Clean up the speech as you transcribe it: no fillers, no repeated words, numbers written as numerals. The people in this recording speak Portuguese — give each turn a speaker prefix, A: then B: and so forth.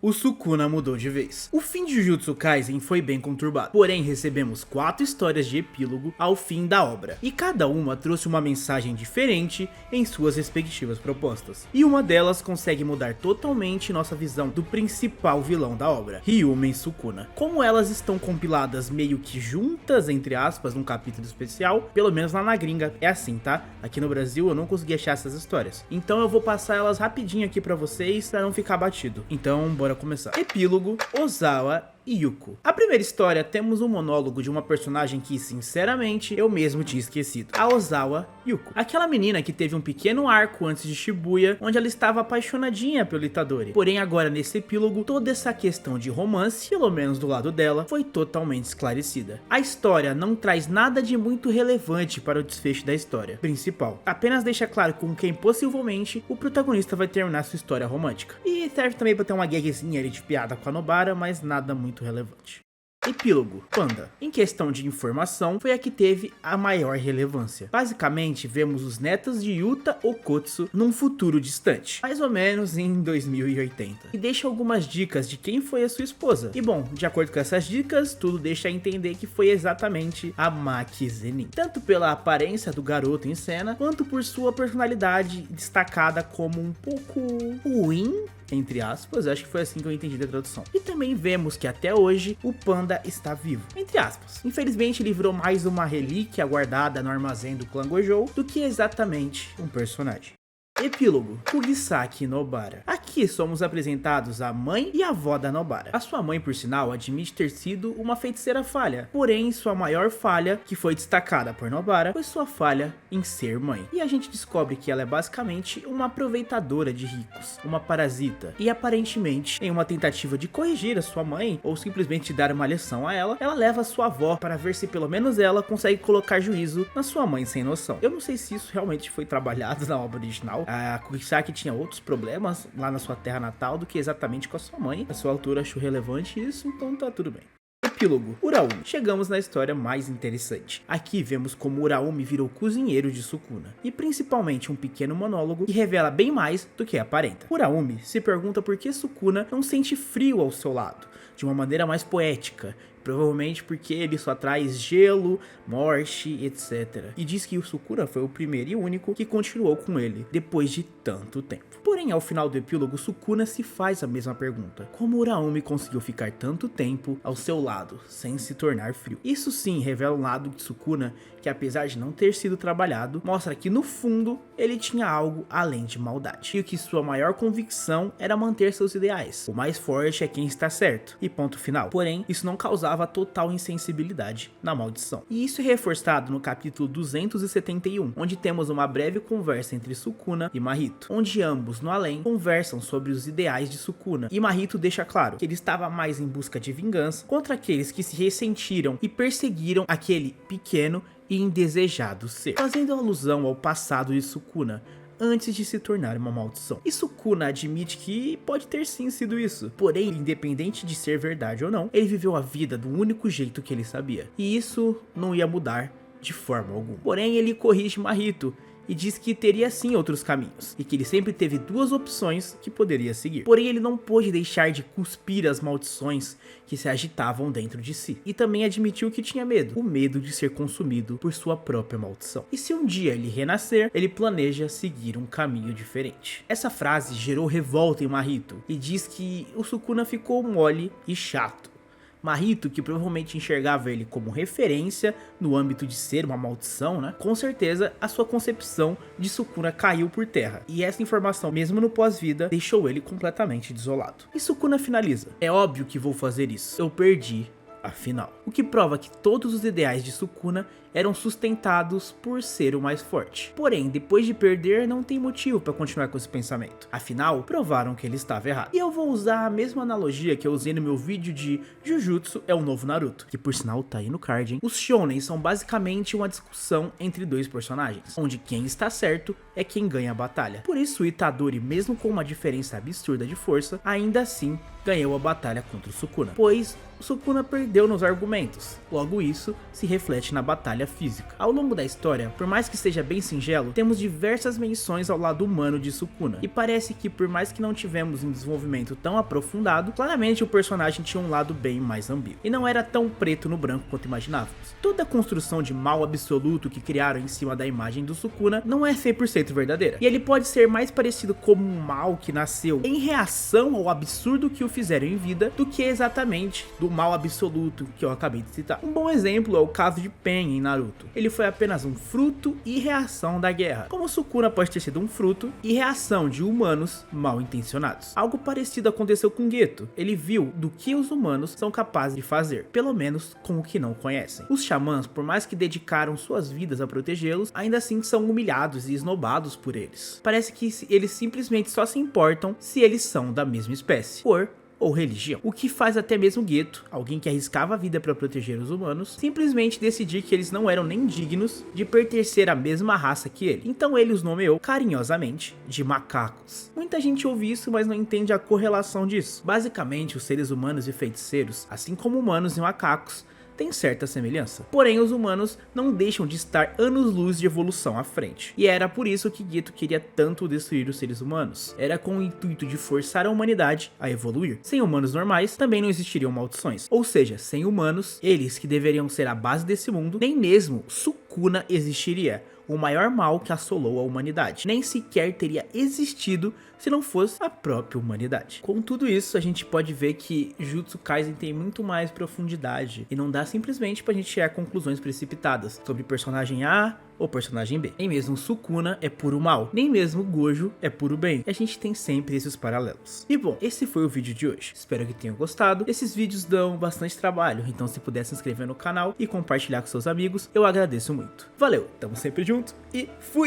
A: o Sukuna mudou de vez. O fim de Jujutsu Kaisen foi bem conturbado, porém recebemos 4 histórias de epílogo ao fim da obra, e cada uma trouxe uma mensagem diferente em suas respectivas propostas, e uma delas consegue mudar totalmente nossa visão do principal vilão da obra, Ryumen Sukuna. Como elas estão compiladas meio que juntas, entre aspas, num capítulo especial, pelo menos lá na gringa é assim, tá? Aqui no Brasil eu não consegui achar essas histórias, então eu vou passar elas rapidinho aqui pra vocês, pra não ficar batido. Então bora começar. Epílogo: Ozawa e Yuko. A primeira história, temos um monólogo de uma personagem que, sinceramente, eu mesmo tinha esquecido. A Ozawa Yuko. Aquela menina que teve um pequeno arco antes de Shibuya, onde ela estava apaixonadinha pelo Itadori. Porém, agora nesse epílogo, toda essa questão de romance, pelo menos do lado dela, foi totalmente esclarecida. A história não traz nada de muito relevante para o desfecho da história principal. Apenas deixa claro com quem possivelmente o protagonista vai terminar sua história romântica. E serve também para ter uma gagzinha ali de piada com a Nobara, mas nada muito relevante. Epílogo: Panda. Em questão de informação, foi a que teve a maior relevância. Basicamente, vemos os netos de Yuta Okkotsu num futuro distante, mais ou menos em 2080, e deixa algumas dicas de quem foi a sua esposa. E bom, de acordo com essas dicas, tudo deixa a entender que foi exatamente a Maki Zenin, tanto pela aparência do garoto em cena, quanto por sua personalidade destacada como um pouco ruim, entre aspas, acho que foi assim que eu entendi da tradução. E também vemos que até hoje o Panda está vivo, entre aspas. Infelizmente ele virou mais uma relíquia guardada no armazém do clã Gojo do que exatamente um personagem. Epílogo: Kugisaki Nobara. Aqui somos apresentados a mãe e a avó da Nobara. A sua mãe, por sinal, admite ter sido uma feiticeira falha, porém sua maior falha, que foi destacada por Nobara, foi sua falha em ser mãe. E a gente descobre que ela é basicamente uma aproveitadora de ricos, uma parasita, e aparentemente, em uma tentativa de corrigir a sua mãe, ou simplesmente dar uma lição a ela, ela leva a sua avó para ver se pelo menos ela consegue colocar juízo na sua mãe sem noção. Eu não sei se isso realmente foi trabalhado na obra original. A Kugisaki tinha outros problemas lá na sua terra natal do que exatamente com a sua mãe. A sua autora achou relevante isso, então tá tudo bem. Epílogo: Uraumi. Chegamos na história mais interessante. Aqui vemos como Uraumi virou cozinheiro de Sukuna, e principalmente um pequeno monólogo que revela bem mais do que aparenta. Uraumi se pergunta por que Sukuna não sente frio ao seu lado, de uma maneira mais poética, provavelmente porque ele só traz gelo, morte, etc. E diz que o Sukuna foi o primeiro e único que continuou com ele, depois de tanto tempo. Porém, ao final do epílogo, Sukuna se faz a mesma pergunta: como Uraumi conseguiu ficar tanto tempo ao seu lado, sem se tornar frio? Isso sim revela um lado de Sukuna que, apesar de não ter sido trabalhado, mostra que no fundo ele tinha algo além de maldade, e que sua maior convicção era manter seus ideais. O mais forte é quem está certo, e ponto final. Porém, isso não causava total insensibilidade na maldição. E isso é reforçado no capítulo 271, onde temos uma breve conversa entre Sukuna e Mahito, onde ambos no além conversam sobre os ideais de Sukuna, e Mahito deixa claro que ele estava mais em busca de vingança contra aqueles que se ressentiram e perseguiram aquele pequeno e indesejado ser, fazendo alusão ao passado de Sukuna antes de se tornar uma maldição. E Sukuna admite que pode ter sim sido isso, porém, independente de ser verdade ou não, ele viveu a vida do único jeito que ele sabia, e isso não ia mudar de forma alguma. Porém, ele corrige Mahito e diz que teria sim outros caminhos, e que ele sempre teve duas opções que poderia seguir. Porém, ele não pôde deixar de cuspir as maldições que se agitavam dentro de si, e também admitiu que tinha medo, o medo de ser consumido por sua própria maldição. E se um dia ele renascer, ele planeja seguir um caminho diferente. Essa frase gerou revolta em Mahito, e diz que o Sukuna ficou mole e chato. Mahito, que provavelmente enxergava ele como referência no âmbito de ser uma maldição, né? Com certeza a sua concepção de Sukuna caiu por terra, e essa informação, mesmo no pós-vida, deixou ele completamente desolado. E Sukuna finaliza: é óbvio que vou fazer isso, eu perdi a final. O que prova que todos os ideais de Sukuna eram sustentados por ser o mais forte. Porém, depois de perder, não tem motivo para continuar com esse pensamento. Afinal, provaram que ele estava errado. E eu vou usar a mesma analogia que eu usei no meu vídeo de Jujutsu é o novo Naruto, que por sinal tá aí no card, hein? Os shonen são basicamente uma discussão entre dois personagens, onde quem está certo é quem ganha a batalha. Por isso, o Itadori, mesmo com uma diferença absurda de força, ainda assim ganhou a batalha contra o Sukuna, pois o Sukuna perdeu nos argumentos. Logo, isso se reflete na batalha matéria física. Ao longo da história, por mais que esteja bem singelo, temos diversas menções ao lado humano de Sukuna, e parece que por mais que não tivemos um desenvolvimento tão aprofundado, claramente o personagem tinha um lado bem mais ambíguo, e não era tão preto no branco quanto imaginávamos. Toda a construção de mal absoluto que criaram em cima da imagem do Sukuna não é 100% verdadeira, e ele pode ser mais parecido como um mal que nasceu em reação ao absurdo que o fizeram em vida, do que exatamente do mal absoluto que eu acabei de citar. Um bom exemplo é o caso de Pain em Naruto. Ele foi apenas um fruto e reação da guerra, como Sukuna pode ter sido um fruto e reação de humanos mal intencionados. Algo parecido aconteceu com Geto. Ele viu do que os humanos são capazes de fazer, pelo menos com o que não conhecem. Os xamãs, por mais que dedicaram suas vidas a protegê-los, ainda assim são humilhados e esnobados por eles. Parece que eles simplesmente só se importam se eles são da mesma espécie, cor ou religião. O que faz até mesmo Geto, alguém que arriscava a vida para proteger os humanos, simplesmente decidir que eles não eram nem dignos de pertencer à mesma raça que ele. Então ele os nomeou carinhosamente de macacos. Muita gente ouve isso, mas não entende a correlação disso. Basicamente, os seres humanos e feiticeiros, assim como humanos e macacos, tem certa semelhança. Porém, os humanos não deixam de estar anos-luz de evolução à frente. E era por isso que Geto queria tanto destruir os seres humanos. Era com o intuito de forçar a humanidade a evoluir. Sem humanos normais, também não existiriam maldições. Ou seja, sem humanos, eles que deveriam ser a base desse mundo, nem mesmo Sukuna existiria. O maior mal que assolou a humanidade nem sequer teria existido se não fosse a própria humanidade. Com tudo isso, a gente pode ver que Jujutsu Kaisen tem muito mais profundidade e não dá simplesmente pra gente tirar conclusões precipitadas sobre personagem A ou personagem B. Nem mesmo Sukuna é puro mal, nem mesmo Gojo é puro bem. A gente tem sempre esses paralelos. E bom, esse foi o vídeo de hoje. Espero que tenham gostado. Esses vídeos dão bastante trabalho, então se puder se inscrever no canal e compartilhar com seus amigos, eu agradeço muito. Valeu, tamo sempre junto e fui!